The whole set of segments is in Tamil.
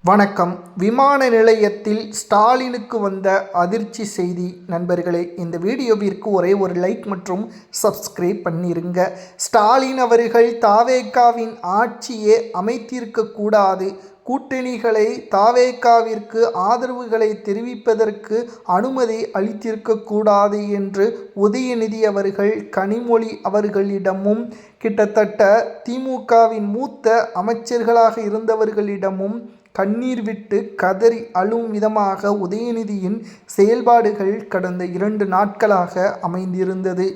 வணக்கம். விமான நிலையத்தில் ஸ்டாலினுக்கு வந்த அதிர்ச்சி செய்தி. நண்பர்களே, இந்த வீடியோவிற்கு ஒரே ஒரு லைக் மற்றும் சப்ஸ்கிரைப் பண்ணிருங்க. ஸ்டாலின் அவர்கள் தாவேகாவின் ஆட்சியே அமைத்திருக்க கூடாது, கூட்டணிகளை தாவேகாவிற்கு ஆதரவுகளை தெரிவிப்பதற்கு அனுமதி அளித்திருக்கக்கூடாது என்று உதயநிதி அவர்கள் கனிமொழி அவர்களிடமும் கிட்டத்தட்ட திமுகவின் மூத்த அமைச்சர்களாக இருந்தவர்களிடமும் கண்ணீர் விட்டு கதறி அழும் விதமாக உதயநிதியின் செயல்பாடுகள் கடந்த 2 நாட்களாக அமைந்திருந்தது.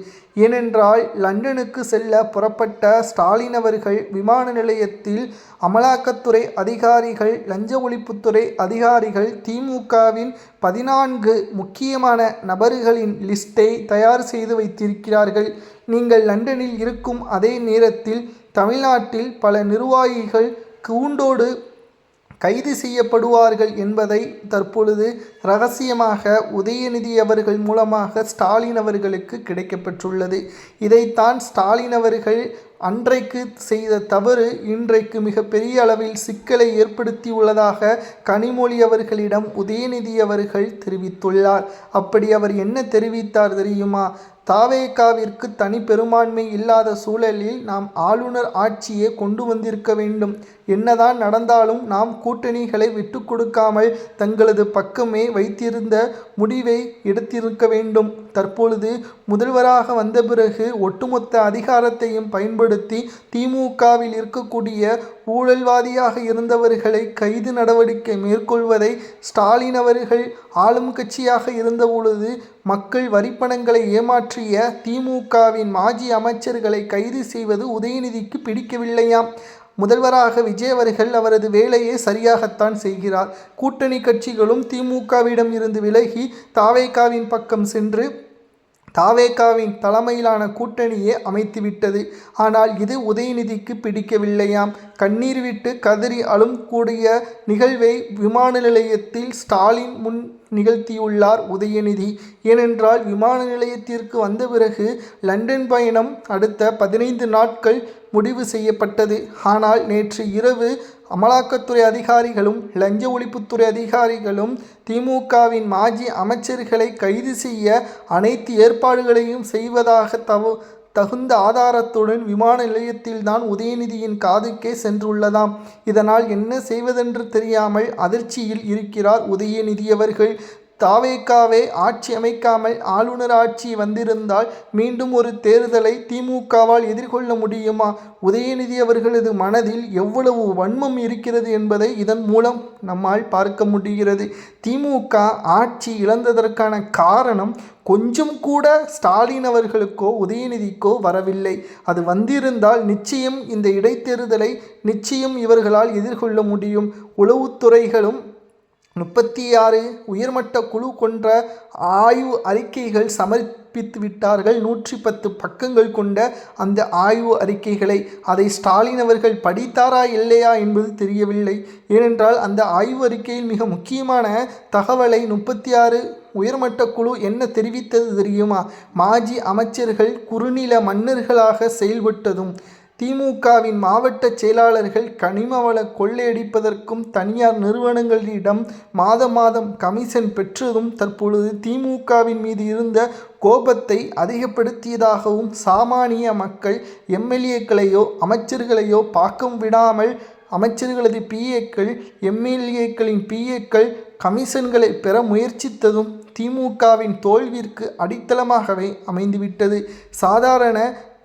ஏனென்றால் லண்டனுக்கு செல்ல புறப்பட்ட ஸ்டாலின் அவர்கள் விமான நிலையத்தில் அமலாக்கத்துறை அதிகாரிகள், லஞ்ச ஒழிப்புத்துறை அதிகாரிகள், திமுகவின் 14 முக்கியமான நபர்களின் லிஸ்ட்டை தயார் செய்து வைத்திருக்கிறார்கள். நீங்கள் லண்டனில் இருக்கும் அதே நேரத்தில் தமிழ்நாட்டில் பல நிர்வாகிகள் கூண்டோடு கைது செய்யப்படுவார்கள் என்பதை தற்பொழுது இரகசியமாக உதயநிதி அவர்கள் மூலமாக ஸ்டாலின் அவர்களுக்கு கிடைக்கப்பெற்றுள்ளது. இதைத்தான் ஸ்டாலின் அவர்கள் அன்றைக்கு செய்த தவறு இன்றைக்கு மிகப்பெரிய அளவில் சிக்கலை ஏற்படுத்தியுள்ளதாக கனிமொழி அவர்களிடம் உதயநிதி அவர்கள் தெரிவித்துள்ளார். அப்படி அவர் என்ன தெரிவித்தார் தெரியுமா? தாவேகாவிற்கு தனி பெரும்பான்மை இல்லாத சூழலில் நாம் ஆளுநர் ஆட்சியை கொண்டு வந்திருக்க வேண்டும். என்னதான் நடந்தாலும் நாம் கூட்டணிகளை விட்டு கொடுக்காமல் தங்களது பக்கமே வைத்திருந்த முடிவை எடுத்திருக்க வேண்டும். தற்பொழுது முதல்வராக வந்த பிறகு ஒட்டுமொத்த அதிகாரத்தையும் பயன்படுத்தி திமுகவில் இருக்கக்கூடிய ஊழல்வாதியாக இருந்தவர்களை கைது நடவடிக்கை மேற்கொள்வதை ஸ்டாலின் அவர்கள் ஆளும் கட்சியாக இருந்தபொழுது மக்கள் வரிப்பணங்களை ஏமாற்றிய திமுகவின் மாஜி அமைச்சர்களை கைது செய்வது உதயநிதிக்கு பிடிக்கவில்லையாம். முதல்வராக விஜய் அவர்கள் அவரது வேலையை சரியாகத்தான் செய்கிறார். கூட்டணி கட்சிகளும் திமுகவிடம் இருந்து விலகி தாவேகாவின் பக்கம் சென்று தாவேகாவின் தலைமையிலான கூட்டணியை அமைத்துவிட்டது. ஆனால் இது உதயநிதிக்கு பிடிக்கவில்லையாம். கண்ணீர் விட்டு கதறி அழும் கூடிய நிகழ்வை விமான நிலையத்தில் ஸ்டாலின் முன் நிகழ்த்தியுள்ளார் உதயநிதி. ஏனென்றால் விமான நிலையத்திற்கு வந்த பிறகு லண்டன் பயணம் அடுத்த 15 நாட்கள் முடிவு செய்யப்பட்டது. ஆனால் நேற்று இரவு அமலாக்கத்துறை அதிகாரிகளும் லஞ்ச ஒழிப்புத்துறை அதிகாரிகளும் திமுகவின் மாஜி அமைச்சர்களை கைது செய்ய அனைத்து ஏற்பாடுகளையும் செய்வதாக தகுந்த ஆதாரத்துடன் விமான நிலையத்தில்தான் உதயநிதியின் காதுக்கே சென்றுள்ளதாம். இதனால் என்ன செய்வதென்று தெரியாமல் அதிர்ச்சியில் இருக்கிறார் உதயநிதி அவர்கள். தாவேகாவே ஆட்சி அமைக்காமல் ஆளுநர் ஆட்சி வந்திருந்தால் மீண்டும் ஒரு தேர்தலை திமுகவால் எதிர்கொள்ள முடியுமா? உதயநிதி அவர்களது மனதில் எவ்வளவு வன்மம் இருக்கிறது என்பதை இதன் மூலம் நம்மால் பார்க்க முடிகிறது. திமுக ஆட்சி இழந்ததற்கான காரணம் கொஞ்சம் கூட ஸ்டாலின் அவர்களுக்கோ உதயநிதிக்கோ வரவில்லை. அது வந்திருந்தால் நிச்சயம் இந்த இடைத்தேர்தலை நிச்சயம் இவர்களால் எதிர்கொள்ள முடியும். உளவுத்துறைகளும் 36 உயர்மட்ட குழு கொண்ட ஆய்வு அறிக்கைகள் சமர்ப்பித்து விட்டார்கள். 110 பக்கங்கள் கொண்ட அந்த ஆய்வு அறிக்கைகளை அதை ஸ்டாலின் அவர்கள் படித்தாரா இல்லையா என்பது தெரியவில்லை. ஏனென்றால் அந்த ஆய்வு அறிக்கையில் மிக முக்கியமான தகவலை 36 உயர்மட்ட குழு என்ன தெரிவித்தது தெரியுமா? மாஜி அமைச்சர்கள் குறுநில மன்னர்களாக செயல்பட்டதும், திமுகவின் மாவட்ட செயலாளர்கள் கனிமவள கொள்ளையடிப்பதற்கும் தனியார் நிறுவனங்களிடம் மாதம் கமிஷன் பெற்றதும் தற்பொழுது திமுகவின் மீது இருந்த கோபத்தை அதிகப்படுத்தியதாகவும், சாமானிய மக்கள் எம்எல்ஏக்களையோ அமைச்சர்களையோ பார்க்க விடாமல் அமைச்சர்களது பிஏக்கள், எம்எல்ஏக்களின் பிஏக்கள் கமிஷன்களை பெற முயற்சித்ததும் திமுகவின் தோல்விற்கு அடித்தளமாகவே அமைந்துவிட்டது. சாதாரண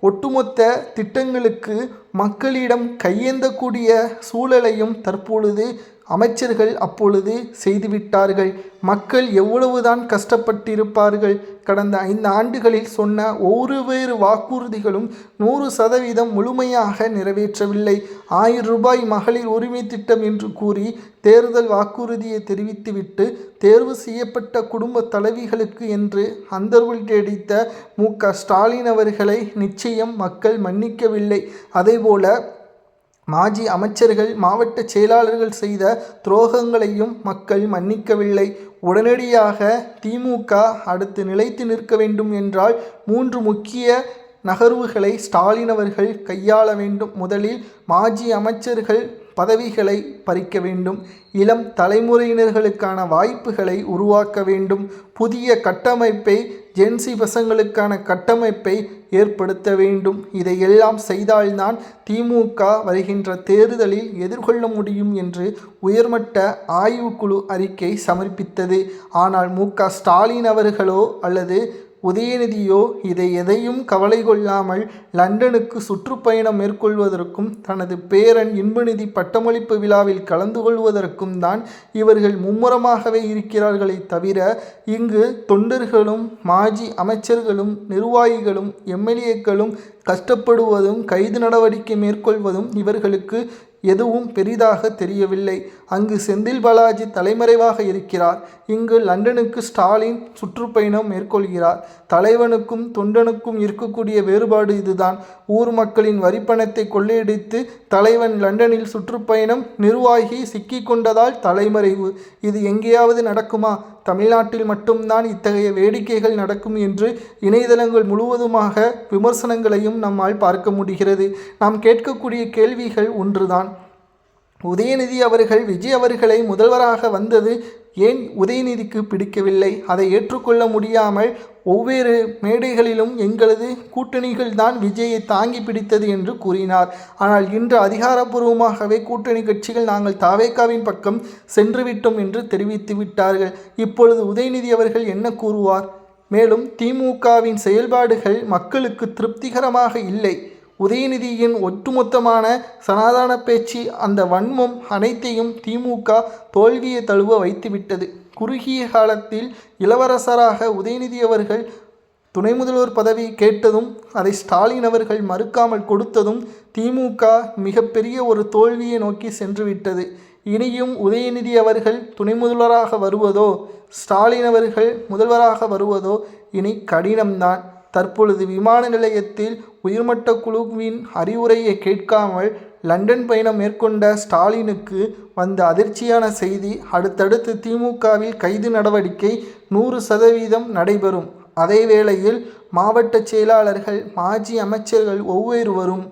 ஒட்டுமொத்த திட்டங்களுக்கு மக்களிடம் கையேந்தக்கூடிய சூழலையும் தற்பொழுது அமைச்சர்கள் அப்பொழுது செய்துவிட்டார்கள். மக்கள் எவ்வளவுதான் கஷ்டப்பட்டிருப்பார்கள். கடந்த 5 ஆண்டுகளில் சொன்ன ஒவ்வொரு வாக்குறுதிகளும் 100% முழுமையாக நிறைவேற்றவில்லை. 1000 ரூபாய் மகளிர் உரிமை திட்டம் என்று கூறி தேர்தல் வாக்குறுதியை தெரிவித்துவிட்டு தேர்வு செய்யப்பட்ட குடும்ப தலைவிகளுக்கு என்று அந்தர்வல்டியடித்த மு.க. ஸ்டாலின் அவர்களை நிச்சயம் மக்கள் மன்னிக்கவில்லை. அதேபோல மாஜி அமைச்சர்கள், மாவட்ட செயலாளர்கள் செய்த துரோகங்களையும் மக்கள் மன்னிக்கவில்லை. உடனடியாக திமுக அடுத்து நிலைத்து நிற்க வேண்டும் என்றால் 3 முக்கிய நகர்வுகளை ஸ்டாலின் அவர்கள் கையாள வேண்டும். முதலில் மாஜி அமைச்சர்கள் பதவிகளை பறிக்க வேண்டும். இளம் தலைமுறையினர்களுக்கான வாய்ப்புகளை உருவாக்க வேண்டும். புதிய கட்டமைப்பை, ஜென்சி பசங்களுக்கான கட்டமைப்பை ஏற்படுத்த வேண்டும். இதையெல்லாம் செய்தால்தான் திமுக வருகின்ற தேர்தலில் எதிர்கொள்ள முடியும் என்று உயர்மட்ட ஆய்வுக்குழு அறிக்கை சமர்ப்பித்தது. ஆனால் மு.க.ஸ்டாலின் அவர்களோ அல்லது உதயநிதியோ இதை எதையும் கவலை கொள்ளாமல் லண்டனுக்கு சுற்றுப்பயணம் மேற்கொள்வதற்கும் தனது பேரன் இன்பநிதி பட்டமளிப்பு விழாவில் கலந்து கொள்வதற்கும் தான் இவர்கள் மும்முரமாகவே இருக்கிறார்களே தவிர இங்கு தொண்டர்களும் மாஜி அமைச்சர்களும் நிர்வாகிகளும் எம்எல்ஏக்களும் கஷ்டப்படுவதும் கைது நடவடிக்கை மேற்கொள்வதும் இவர்களுக்கு எதுவும் பெரிதாக தெரியவில்லை. அங்கு செந்தில் பாலாஜி தலைமறைவாக இருக்கிறார். இங்கு லண்டனுக்கு ஸ்டாலின் சுற்றுப்பயணம் மேற்கொள்கிறார். தலைவனுக்கும் தொண்டனுக்கும் இருக்கக்கூடிய வேறுபாடு இதுதான். ஊர் மக்களின் வரிப்பணத்தை கொள்ளையடித்து தலைவன் லண்டனில் சுற்றுப்பயணம், நிர்வாகி சிக்கிக்கொண்டதால் தலைமறைவு. இது எங்கேயாவது நடக்குமா? தமிழ்நாட்டில் மட்டும்தான் இத்தகைய வேடிக்கைகள் நடக்கும் என்று இணையதளங்கள் முழுவதுமாக விமர்சனங்களையும் நம்மால் பார்க்க முடிகிறது. நாம் கேட்கக்கூடிய கேள்விகள் ஒன்றுதான். உதயநிதி அவர்கள் விஜய் அவர்களை முதல்வராக வந்தது ஏன் உதயநிதிக்கு பிடிக்கவில்லை? அதை ஏற்றுக்கொள்ள முடியாமல் ஒவ்வொரு மேடைகளிலும் எங்களது கூட்டணிகள் தான் விஜயை தாங்கி பிடித்தது என்று கூறினார். ஆனால் இன்று அதிகாரப்பூர்வமாகவே கூட்டணி கட்சிகள் நாங்கள் தாவேகாவின் பக்கம் சென்றுவிட்டோம் என்று தெரிவித்து விட்டார்கள். இப்பொழுது உதயநிதி அவர்கள் என்ன கூறுவார்? மேலும் திமுகவின் செயல்பாடுகள் மக்களுக்கு திருப்திகரமாக இல்லை. உதயநிதியின் ஒட்டுமொத்தமான சனாதன பேச்சு, அந்த வன்மம் அனைத்தையும் திமுக தோல்வியை தழுவ வைத்துவிட்டது. குறுகிய காலத்தில் இளவரசராக உதயநிதி அவர்கள் துணை முதல்வர் பதவி கேட்டதும் அதை ஸ்டாலின் அவர்கள் மறுக்காமல் கொடுத்ததும் திமுக மிகப்பெரிய ஒரு தோல்வியை நோக்கி சென்றுவிட்டது. இனியும் உதயநிதி அவர்கள் துணை முதல்வராக வருவதோ, ஸ்டாலின் அவர்கள் முதல்வராக வருவதோ இனி கடினம்தான். தற்பொழுது விமான நிலையத்தில் உயர்மட்ட குழுவின் அறிவுரையை கேட்காமல் லண்டன் பயணம் மேற்கொண்ட ஸ்டாலினுக்கு வந்த அதிர்ச்சியான செய்தி, அடுத்தடுத்து திமுகவில் கைது நடவடிக்கை 100% நடைபெறும். அதே வேளையில் மாவட்ட செயலாளர்கள், மாஜி அமைச்சர்கள் ஒவ்வொருவரும்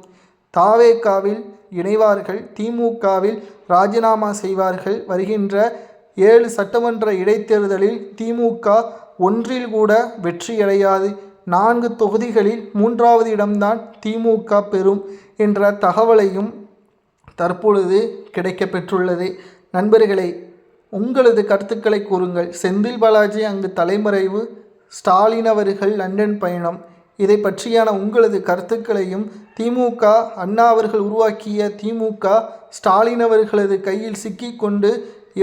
தாவேகாவில் இணைவார்கள், திமுகவில் ராஜினாமா செய்வார்கள். வருகின்ற 7 சட்டமன்ற இடைத்தேர்தலில் திமுக ஒன்றில் கூட வெற்றியடையாது. 4 தொகுதிகளில் 3வது இடம்தான் திமுக பெறும் என்ற தகவலையும் தற்பொழுது கிடைக்கப்பெற்றுள்ளது. நண்பர்களே, உங்களது கருத்துக்களை கூறுங்கள். செந்தில் பாலாஜி அங்கு தலைமறைவு, ஸ்டாலின் அவர்கள் லண்டன் பயணம், இதை பற்றியான உங்களது கருத்துக்களையும், திமுக அண்ணா அவர்கள் உருவாக்கிய திமுக ஸ்டாலின் அவர்களது கையில் சிக்கிக்கொண்டு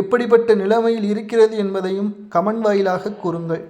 எப்படிப்பட்ட நிலைமையில் இருக்கிறது என்பதையும் கமெண்ட் வாயிலாக கூறுங்கள்.